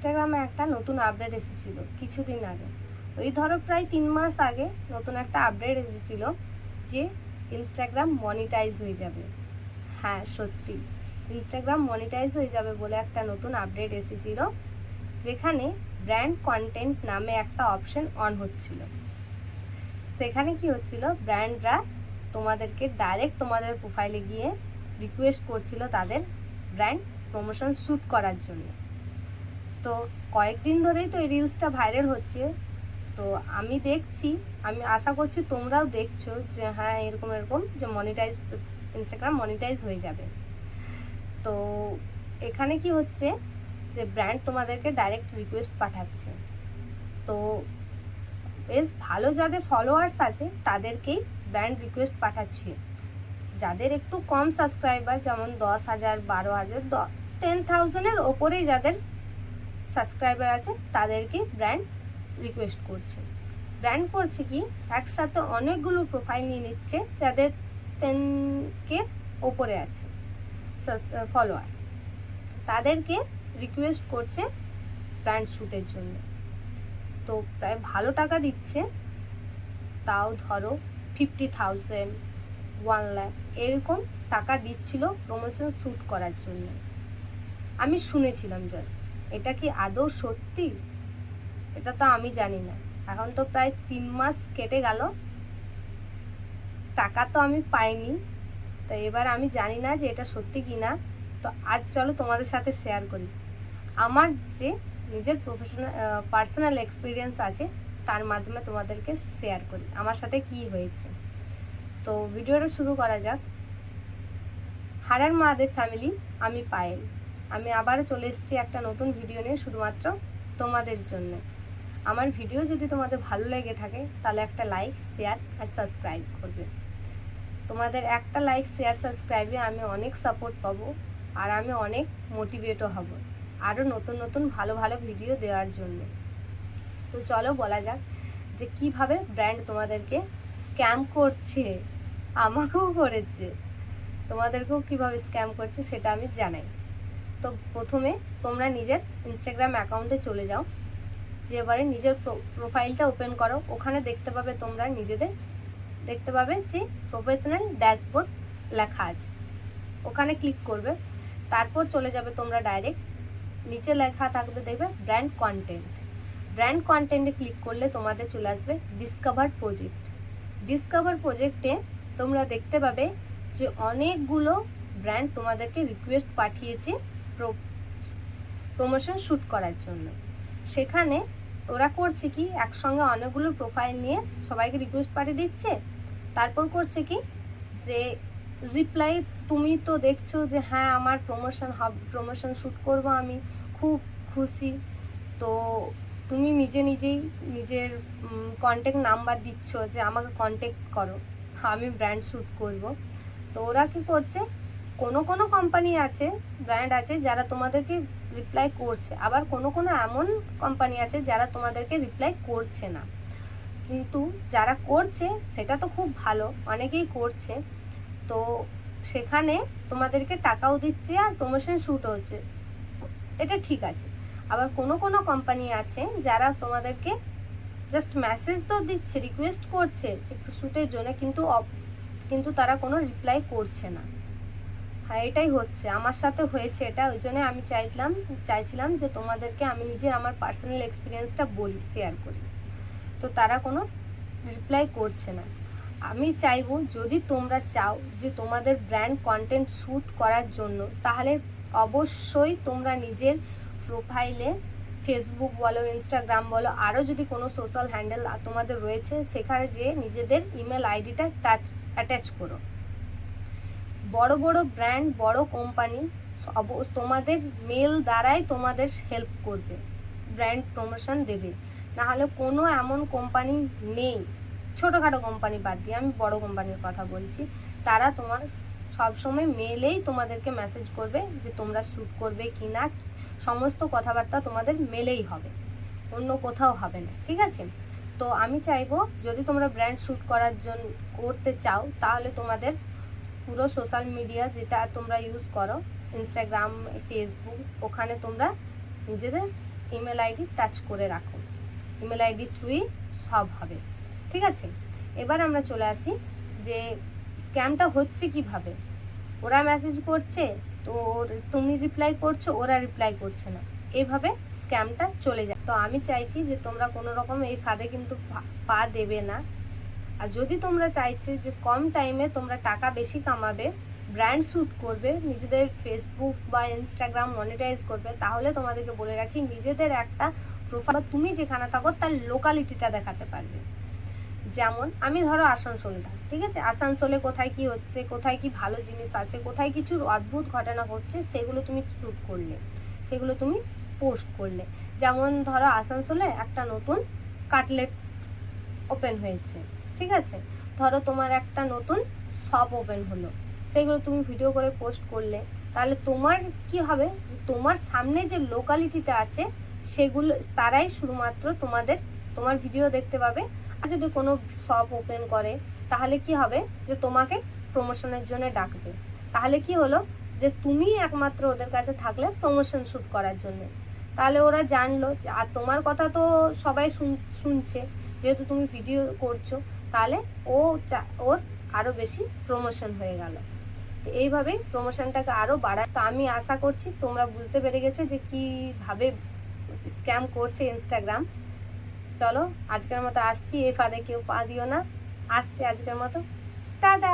ইনস্টাগ্রামে একটা নতুন আপডেট এসেছিল কিছুদিন আগে। ওই ধরো প্রায় 3 মাস আগে নতুন একটা আপডেট এসেছিল যে ইনস্টাগ্রাম মনিটাইজ হয়ে যাবে। হ্যাঁ সত্যি, ইনস্টাগ্রাম মনিটাইজ হয়ে যাবে বলে একটা নতুন আপডেট এসেছিল, যেখানে ব্র্যান্ড কন্টেন্ট নামে একটা অপশন অন হচ্ছিল। সেখানে কি হচ্ছিল, ব্র্যান্ডরা তোমাদেরকে ডাইরেক্ট তোমাদের প্রোফাইলে গিয়ে রিকোয়েস্ট করছিল তাদের ব্র্যান্ড প্রমোশন শ্যুট করার জন্য। তো কয়েকদিন ধরেই তো এই রিলসটা ভাইরাল হচ্ছে। তো আমি দেখছি, আমি আশা করছি তোমরাও দেখছো যে হ্যাঁ এরকম যে মনিটাইজ, ইনস্টাগ্রাম মনিটাইজ হয়ে যাবে। তো এখানে কি হচ্ছে যে ব্র্যান্ড তোমাদেরকে ডাইরেক্ট রিকোয়েস্ট পাঠাচ্ছে। তো বেশ ভালো যাদের ফলোয়ার্স আছে তাদেরকেই ব্র্যান্ড রিকোয়েস্ট পাঠাচ্ছে। যাদের একটু কম সাবস্ক্রাইবার, যেমন 10,000, 12,000, 10,000-এর ওপরেই যাদের সাবস্ক্রাইবার আছে তাদেরকে ব্র্যান্ড রিকোয়েস্ট করছে। ব্র্যান্ড করছে কি, একসাথে অনেকগুলো প্রোফাইল নিয়ে নিচ্ছে যাদের 10K ওপরে আছে ফলোয়ার্স, তাদেরকে রিকোয়েস্ট করছে ব্র্যান্ড শ্যুটের জন্য। তো প্রায় ভালো টাকা দিচ্ছে, তাও ধরো 50,000, 1 লাখ এরকম টাকা দিচ্ছিল প্রমোশন শ্যুট করার জন্য। আমি শুনেছিলাম জাস্ট, এটা কি আদৌ সত্যি এটা তো আমি জানি না। এখন তো প্রায় 3 মাস কেটে গেল, টাকা তো আমি পাইনি। তো এবার আমি জানি না যে এটা সত্যি কি না। তো আজ চলো তোমাদের সাথে শেয়ার করি আমার যে নিজের পার্সোনাল এক্সপিরিয়েন্স আছে, তার মাধ্যমে তোমাদেরকে শেয়ার করি আমার সাথে কি হয়েছে। তো ভিডিওটা শুরু করা যাক। হর হর মহাদেব ফ্যামিলি, আমি পায়েল। আমি আবারও চলে এসেছি একটা নতুন ভিডিও নিয়ে, শুধুমাত্র তোমাদের জন্য। আমার ভিডিও যদি তোমাদের ভালো লেগে থাকে তাহলে একটা লাইক, শেয়ার আর সাবস্ক্রাইব করবে। তোমাদের একটা লাইক, শেয়ার, সাবস্ক্রাইবে আমি অনেক সাপোর্ট পাবো, আর আমি অনেক মোটিভেটও হব আরও নতুন নতুন ভালো ভালো ভিডিও দেওয়ার জন্য। তো চলো বলা যাক যে কিভাবে ব্র্যান্ড তোমাদেরকে স্ক্যাম করছে। আমাকেও করেছে, তোমাদেরকেও কিভাবে স্ক্যাম করছে সেটা আমি জানাই। তো প্রথমে তোমরা নিজের ইনস্টাগ্রাম অ্যাকাউন্টে চলে যাও, যে এবারে নিজের প্রোফাইলটা ওপেন করো। ওখানে দেখতে পাবে তোমরা নিজেদের, দেখতে পাবে যে প্রফেশনাল ড্যাশবোর্ড লেখা আছে, ওখানে ক্লিক করবে। তারপর চলে যাবে তোমরা ডাইরেক্ট, নিচে লেখা থাকবে দেখবে ব্র্যান্ড কন্টেন্ট। ব্র্যান্ড কন্টেন্টে ক্লিক করলে তোমাদের চলে আসবে ডিসকভার প্রজেক্ট। ডিসকভার প্রজেক্টে তোমরা দেখতে পাবে যে অনেকগুলো ব্র্যান্ড তোমাদেরকে রিকোয়েস্ট পাঠিয়েছে প্রমোশন শ্যুট করার জন্য। সেখানে ওরা করছে কি, একসঙ্গে অনেকগুলো প্রোফাইল নিয়ে সবাইকে রিকোয়েস্ট পাঠিয়ে দিচ্ছে। তারপর করছে কি যে রিপ্লাই, তুমি তো দেখছো যে হ্যাঁ আমার প্রমোশন শ্যুট করব, আমি খুব খুশি। তো তুমি নিজেই নিজের কন্ট্যাক্ট নাম্বার দিচ্ছ যে আমাকে কন্ট্যাক্ট করো, আমি ব্র্যান্ড শ্যুট করব। তো ওরা কী করছে, কোনো কোম্পানি আছে, ব্র্যান্ড আছে যারা তোমাদেরকে রিপ্লাই করছে, আবার কোনো এমন কোম্পানি আছে যারা তোমাদেরকে রিপ্লাই করছে না। কিন্তু যারা করছে সেটা তো খুব ভালো, অনেকেই করছে। তো সেখানে তোমাদেরকে টাকাও দিচ্ছে আর প্রমোশন শ্যুটও হচ্ছে, এটা ঠিক আছে। আবার কোনো কোম্পানি আছে যারা তোমাদেরকে জাস্ট মেসেজ তো দিচ্ছে, রিকোয়েস্ট করছে শ্যুটের জন্য, কিন্তু তারা কোনো রিপ্লাই করছে না। হ্যাঁ এটাই হচ্ছে, আমার সাথে হয়েছে এটা। ওই জন্য আমি চাইছিলাম যে তোমাদেরকে আমি আমার পার্সোনাল এক্সপিরিয়েন্সটা বলি, শেয়ার করি। তো তারা কোনো রিপ্লাই করছে না। আমি চাইবো যদি তোমরা চাও যে তোমাদের ব্র্যান্ড কন্টেন্ট শ্যুট করার জন্য, তাহলে অবশ্যই তোমরা নিজের প্রোফাইলে, ফেসবুক বলো, ইনস্টাগ্রাম বলো, আরও যদি কোনো সোশ্যাল হ্যান্ডেল তোমাদের রয়েছে সেখানে যে নিজেদের ইমেল আইডিটা অ্যাটাচ করো। বড় ব্র্যান্ড, বড় কোম্পানি তোমাদের মেল দ্বারাই তোমাদের হেল্প করবে, ব্র্যান্ড প্রমোশন দেবে। নাহলে কোনো এমন কোম্পানি নেই, ছোটোখাটো কোম্পানি বাদ দিয়ে আমি বড় কোম্পানির কথা বলছি, তারা তোমার সবসময় মেলেই তোমাদেরকে মেসেজ করবে যে তোমরা শ্যুট করবে কি না, সমস্ত কথাবার্তা তোমাদের মেলেই হবে, অন্য কোথাও হবে না, ঠিক আছে। তো আমি চাইবো যদি তোমরা ব্র্যান্ড শ্যুট করার জন্য করতে চাও, তাহলে তোমাদের পুরো সোশ্যাল মিডিয়া যেটা তোমরা ইউজ করো, ইনস্টাগ্রাম, ফেসবুক, ওখানে তোমরা নিজেদের ইমেল আইডি টাচ করে রাখো, ইমেল আইডি থ্রুই সব হবে। ঠিক আছে, এবার আমরা চলে আসি যে স্ক্যামটা হচ্ছে কিভাবে। ওরা মেসেজ করছে তো তুমি রিপ্লাই করছো, ওরা রিপ্লাই করছে না, এইভাবে স্ক্যামটা চলে যায়। তো আমি চাইছি যে তোমরা কোনো রকম এই ফাঁদে কিন্তু পা দেবে না। আর যদি তোমরা চাইছো যে কম টাইমে তোমরা টাকা বেশি কামাবে, ব্র্যান্ড শ্যুট করবে, নিজেদের ফেসবুক বা ইনস্টাগ্রাম মনিটাইজ করবে, তাহলে তোমাদেরকে বলে রাখি নিজেদের একটা প্রোফাইল, তুমি যেখানে থাকো তার লোকালিটিটা দেখাতে পারবে। যেমন আমি ধরো আসানসোলটা, ঠিক আছে, আসানসোলে কোথায় কি হচ্ছে, কোথায় কি ভালো জিনিস আছে, কোথায় কিছু অদ্ভুত ঘটনা ঘটছে, সেগুলো তুমি শ্যুট করলে, সেগুলো তুমি পোস্ট করলে। যেমন ধরো আসানসোলে একটা নতুন কাটলেট ওপেন হয়েছে, ঠিক আছে, ধরো তোমার একটা নতুন শপ ওপেন হলো, সেগুলো তুমি ভিডিও করে পোস্ট করলে, তাহলে তোমার কি হবে, তোমার সামনে যে লোকালিটিটা আছে সেগুলো তারাই শুধুমাত্র তোমার ভিডিও দেখতে পাবে। আর যদি কোনো শপ ওপেন করে তাহলে কি হবে, যে তোমাকে প্রমোশনের জন্য ডাকবে। তাহলে কি হলো, যে তুমি একমাত্র ওদের কাছে থাকলে প্রমোশন শ্যুট করার জন্য। তাহলে ওরা জানলো, আর তোমার কথা তো সবাই শুনছে, যেহেতু তুমি ভিডিও করছো, তাহলে ওর আরও বেশি প্রমোশন হয়ে গেল। তো এইভাবেই প্রমোশনটাকে আরও বাড়ায়। তো আমি আশা করছি তোমরা বুঝতে পেরে গেছো যে কীভাবে স্ক্যাম করছে ইনস্টাগ্রাম। চলো আজকের মতো আসছি, এই ফাঁদে কেউ পা দিও না, আসছে আজকের মতো, টাটা।